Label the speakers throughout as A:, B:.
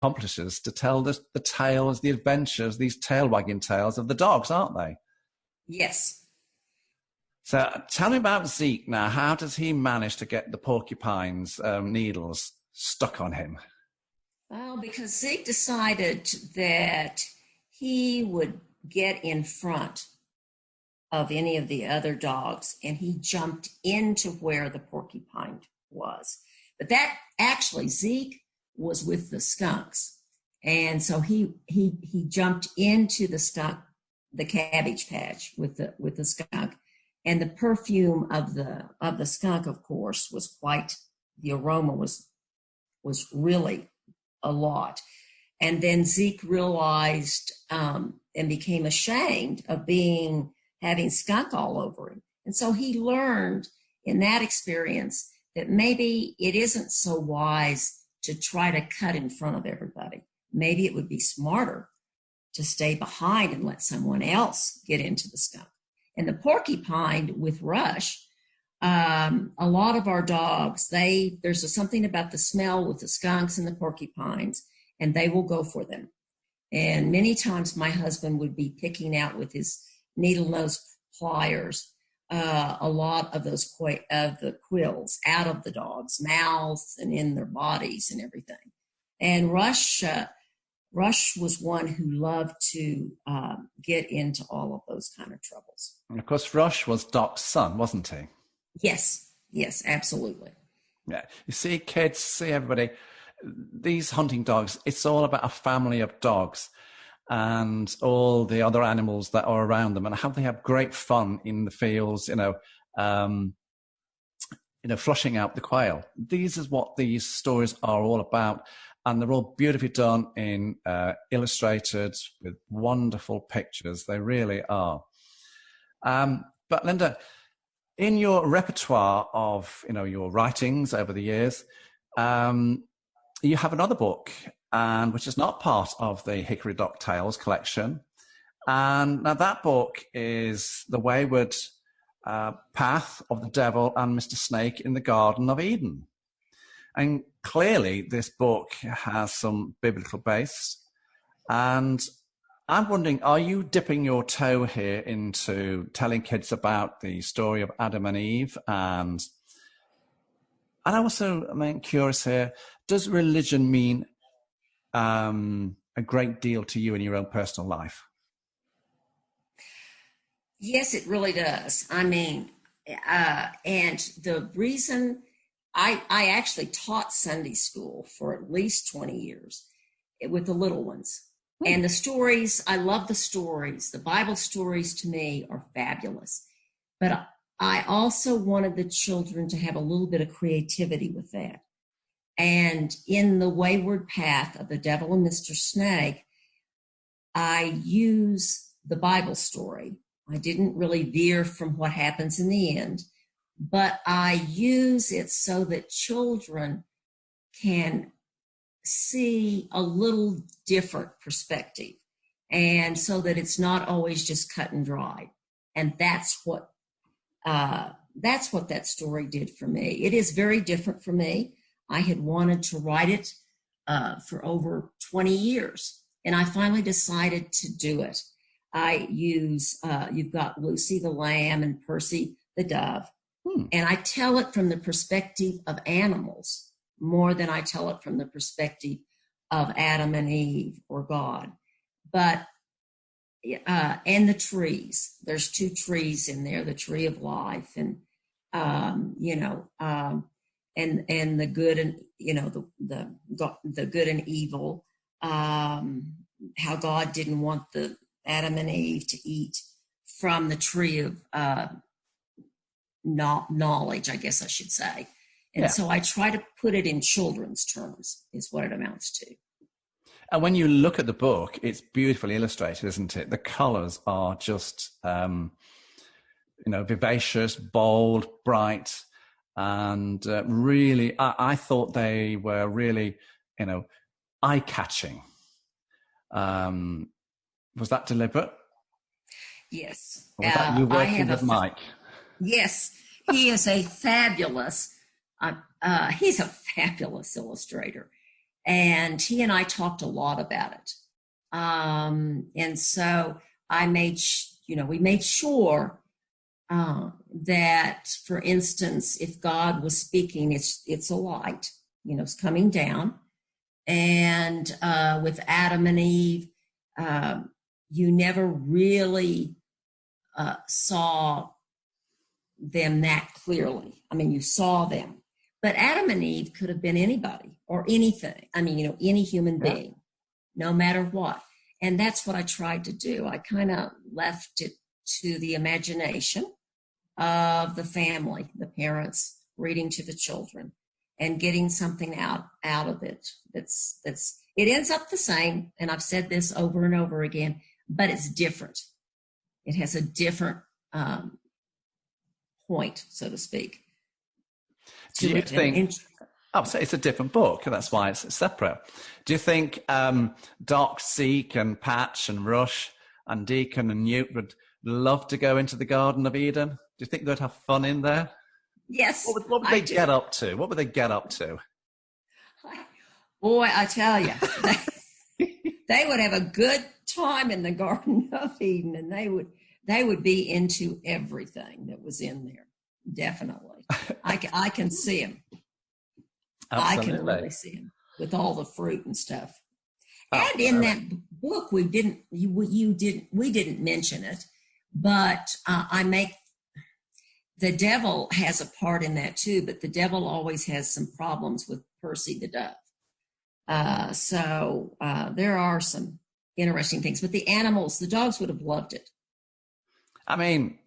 A: accomplices to tell the tales, the adventures, these tail-wagging tales of the dogs, aren't they?
B: Yes.
A: So tell me about Zeke now. How does he manage to get the porcupine's needles stuck on him?
B: Well, because Zeke decided that he would get in front of any of the other dogs, and he jumped into where the porcupine was. But that actually, Zeke was with the skunks, and so he jumped into the cabbage patch with the skunk, and the perfume of the skunk, of course, was quite. The aroma was really a lot. And then Zeke realized and became ashamed of having skunk all over him. And so he learned in that experience that maybe it isn't so wise to try to cut in front of everybody. Maybe it would be smarter to stay behind and let someone else get into the skunk. And the porcupine with Rush, a lot of our dogs, there's something about the smell with the skunks and the porcupines, and they will go for them. And many times my husband would be picking out with his needle nose pliers a lot of the quills out of the dogs' mouths and in their bodies and everything. And Rush was one who loved to get into all of those kind of troubles.
A: And of course, Rush was Doc's son, wasn't he?
B: Yes, absolutely.
A: Yeah. You see, kids, see everybody, these hunting dogs, it's all about a family of dogs and all the other animals that are around them and how they have great fun in the fields, flushing out the quail. These is what these stories are all about. And they're all beautifully done in illustrated with wonderful pictures. They really are. But Linda, in your repertoire of, your writings over the years, you have another book, which is not part of the Hickory Dock Tales collection. And now that book is The Wayward Path of the Devil and Mr. Snake in the Garden of Eden. And clearly this book has some biblical base. And I'm wondering, are you dipping your toe here into telling kids about the story of Adam and Eve? And I also am curious here, does religion mean a great deal to you in your own personal life?
B: Yes, it really does. And the reason I actually taught Sunday school for at least 20 years with the little ones. And the stories, I love the stories. The Bible stories to me are fabulous. But I also wanted the children to have a little bit of creativity with that. And in The Wayward Path of the Devil and Mr. Snake, I use the Bible story. I didn't really veer from what happens in the end, but I use it so that children can see a little different perspective, and so that it's not always just cut and dry. And that's what that story did for me. It is very different for me. I had wanted to write it for over 20 years, and I finally decided to do it. I use, you've got Lucy the lamb and Percy the dove, and I tell it from the perspective of animals more than I tell it from the perspective of Adam and Eve or God. But, and the trees, there's two trees in there, the tree of life and, and the good and, the good and evil, how God didn't want the Adam and Eve to eat from the tree of knowledge, I guess I should say. And so I try to put it in children's terms, is what it amounts to.
A: And when you look at the book, it's beautifully illustrated, isn't it? The colors are just, vivacious, bold, bright, and really, I thought they were really, eye-catching. Was that deliberate?
B: Yes.
A: Or was that you working with Mike?
B: Yes, he is a fabulous. He's a fabulous illustrator, And he and I talked a lot about it. And so we made sure that, for instance, if God was speaking, it's a light, it's coming down. And with Adam and Eve, you never really saw them that clearly. I mean, you saw them, but Adam and Eve could have been anybody or anything. I mean, any human being, no matter what. And that's what I tried to do. I kind of left it to the imagination of the family, the parents reading to the children and getting something out of it. It ends up the same. And I've said this over and over again, but it's different. It has a different point, so to speak.
A: Do you think? So it's a different book, and that's why it's separate. Do you think Doc, Zeke, and Patch, and Rush, and Deacon, and Newt would love to go into the Garden of Eden? Do you think they'd have fun in there?
B: Yes.
A: What would they get up to? What would they get up to?
B: Boy, I tell you, they would have a good time in the Garden of Eden, and they would be into everything that was in there. Definitely. I can see them.
A: Absolutely.
B: I can really see them with all the fruit and stuff. And in that book, we didn't mention it, but the devil has a part in that too, but the devil always has some problems with Percy the dove. So there are some interesting things, but the dogs would have loved it.
A: I mean,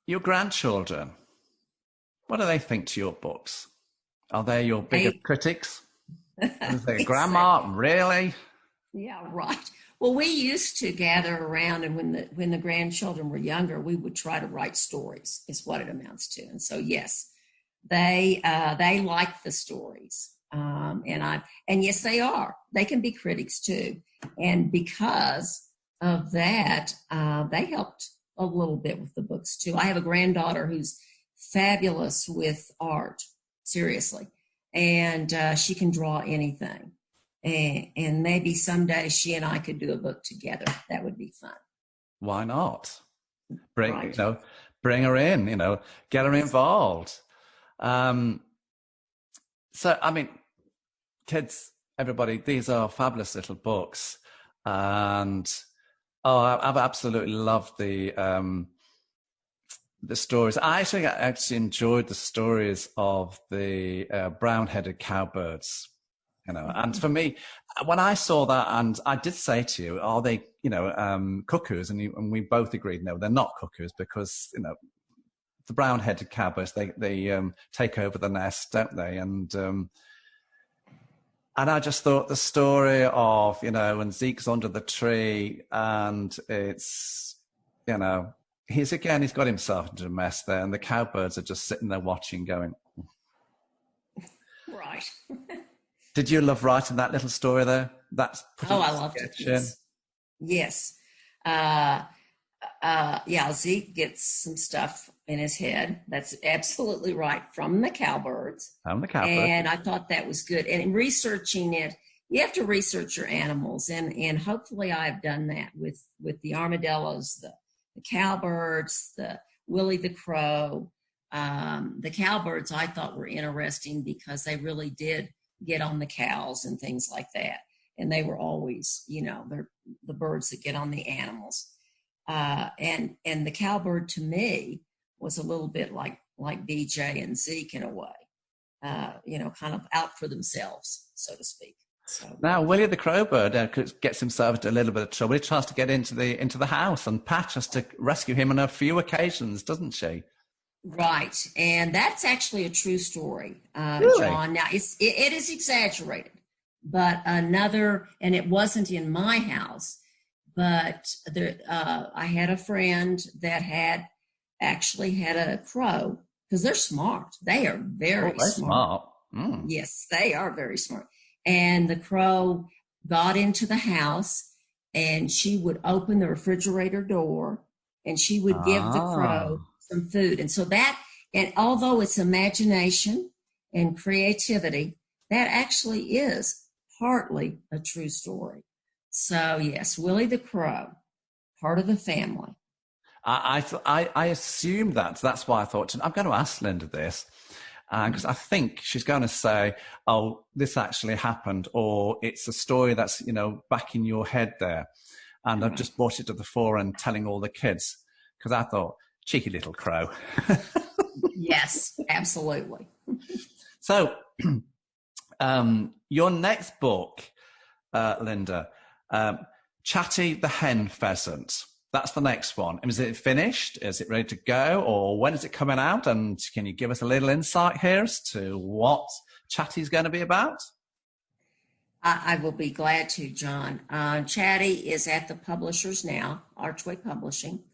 A: your grandchildren, what do they think to your books? Are they your biggest critics? Say, Grandma, really?
B: Yeah, right. Well, we used to gather around, and when the grandchildren were younger, we would try to write stories, is what it amounts to. And so, yes, they like the stories. And yes, they are. They can be critics too. And because of that, they helped a little bit with the books too. I have a granddaughter who's fabulous with art, seriously, and she can draw anything. And maybe someday she and I could do a book together. That would be fun.
A: Why not? Bring her in. Get her involved. So I mean, kids, everybody, these are fabulous little books, and I've absolutely loved the stories. I actually enjoyed the stories of the brown-headed cowbirds. And for me, when I saw that, and I did say to you, are they, cuckoos? And we both agreed, no, they're not cuckoos, because, the brown-headed cowbirds, they take over the nest, don't they? And I just thought the story of, when Zeke's under the tree and it's, he's got himself into a mess there, and the cowbirds are just sitting there watching, going,
B: right.
A: Did you love writing that little story there?
B: I loved it. Yes. Zeke gets some stuff in his head. That's absolutely right, from the cowbirds. And I thought that was good. And in researching it, you have to research your animals, and hopefully I've done that with the armadillos, the cowbirds, the Willie the crow. The cowbirds I thought were interesting because they really did get on the cows and things like that. And they were always, they're the birds that get on the animals. And the cowbird to me was a little bit like BJ and Zeke in a way, kind of out for themselves, so to speak. So
A: now Willie the crowbird gets himself into a little bit of trouble. He tries to get into the house, and Patch has to rescue him on a few occasions, doesn't she?
B: Right, and that's actually a true story,
A: really?
B: John. Now it is exaggerated, but and it wasn't in my house, but I had a friend that had actually had a crow, because they're smart. They are very smart.
A: Mm.
B: Yes, they are very smart. And the crow got into the house, and she would open the refrigerator door, and she would give the crow some food. And so and although it's imagination and creativity, that actually is partly a true story. So yes, Willie the Crow, part of the family.
A: I assumed that. So that's why I thought, I'm going to ask Linda this. Because I think she's going to say, oh, this actually happened, or it's a story that's, back in your head there. And I've just brought it to the fore and telling all the kids. Because I thought, cheeky little crow.
B: Yes, absolutely.
A: So, your next book, Linda, Chatty the Hen Pheasant. That's the next one. Is it finished? Is it ready to go? Or when is it coming out? And can you give us a little insight here as to what Chatty's going to be about?
B: I will be glad to, John. Chatty is at the publishers now, Archway Publishing,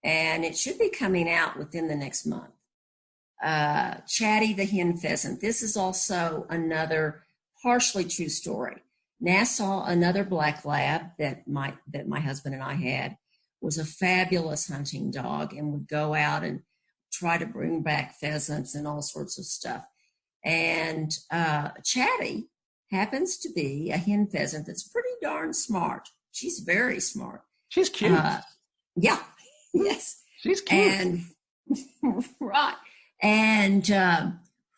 B: and it should be coming out within the next month. Chatty the Hen Pheasant. This is also another partially true story. Nassau, another black lab that my husband and I had, was a fabulous hunting dog and would go out and try to bring back pheasants and all sorts of stuff. And Chatty happens to be a hen pheasant that's pretty darn smart. She's very smart.
A: She's cute.
B: Yeah. Yes.
A: She's cute.
B: And right. And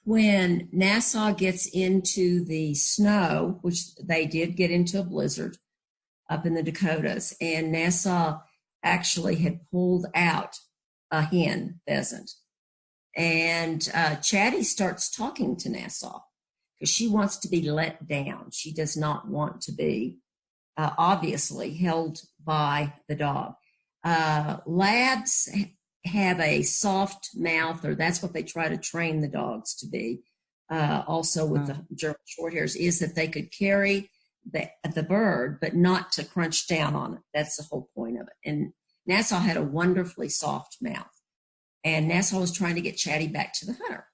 B: when Nassau gets into the snow, which they did get into a blizzard up in the Dakotas, and Nassau actually had pulled out a hen pheasant. And Chatty starts talking to Nassau because she wants to be let down. She does not want to be obviously held by the dog. Labs have a soft mouth, or that's what they try to train the dogs to be. Also with the German Shorthairs, is that they could carry the bird, but not to crunch down on it. That's the whole point of it. And Nassau had a wonderfully soft mouth. And Nassau was trying to get Chatty back to the hunter.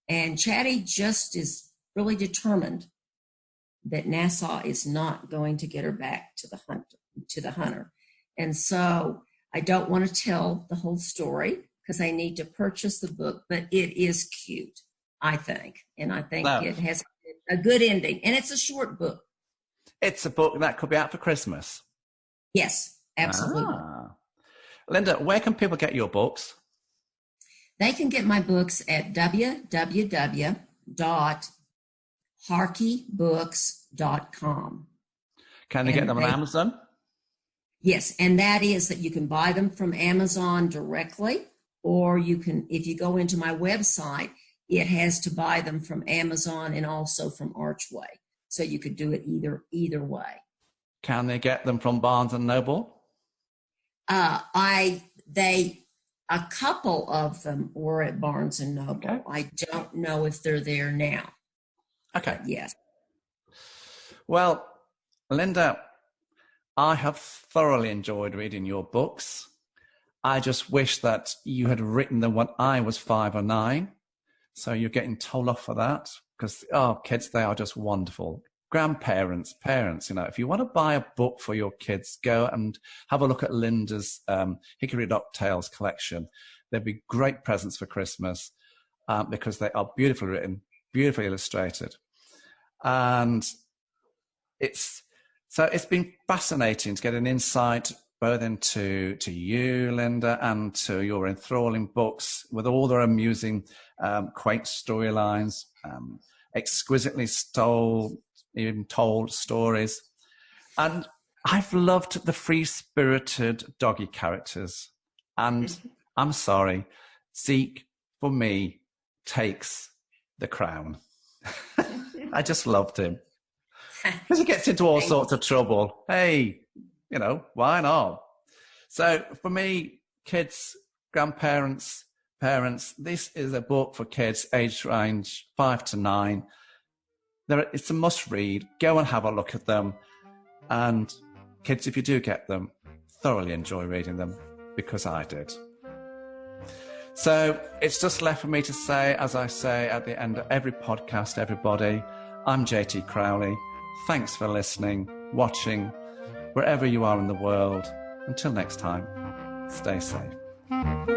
B: And Chatty just is really determined that Nassau is not going to get her back to the hunter. And so I don't want to tell the whole story because I need to purchase the book, but it is cute, I think. And I think it has a good ending. And it's a short book.
A: It's a book that could be out for Christmas.
B: Yes, absolutely.
A: Linda, where can people get your books?
B: They can get my books at www.harkeybooks.com.
A: Can they get them on Amazon?
B: Yes, and that is that you can buy them from Amazon directly, or you can, if you go into my website, it has to buy them from Amazon and also from Archway. So you could do it either way.
A: Can they get them from Barnes and Noble?
B: A couple of them were at Barnes and Noble. Okay. I don't know if they're there now.
A: Okay.
B: Yes.
A: Well, Linda, I have thoroughly enjoyed reading your books. I just wish that you had written them when I was 5 or 9. So you're getting told off for that because, kids, they are just wonderful. Grandparents, parents, if you want to buy a book for your kids, go and have a look at Linda's Hickory Tales collection. They'd be great presents for Christmas because they are beautifully written, beautifully illustrated. And it's been fascinating to get an insight both into you, Linda, and to your enthralling books with all their amusing, quaint storylines, exquisitely told stories. And I've loved the free-spirited doggy characters. And I'm sorry, Zeke, for me, takes the crown. I just loved him. Because he gets into all sorts of trouble. Hey, why not? So for me, kids, grandparents, parents, this is a book for kids age range 5 to 9. It's a must read. Go and have a look at them. And kids, if you do get them, thoroughly enjoy reading them because I did. So it's just left for me to say, as I say at the end of every podcast, everybody, I'm JT Crowley. Thanks for listening, watching, wherever you are in the world. Until next time, stay safe.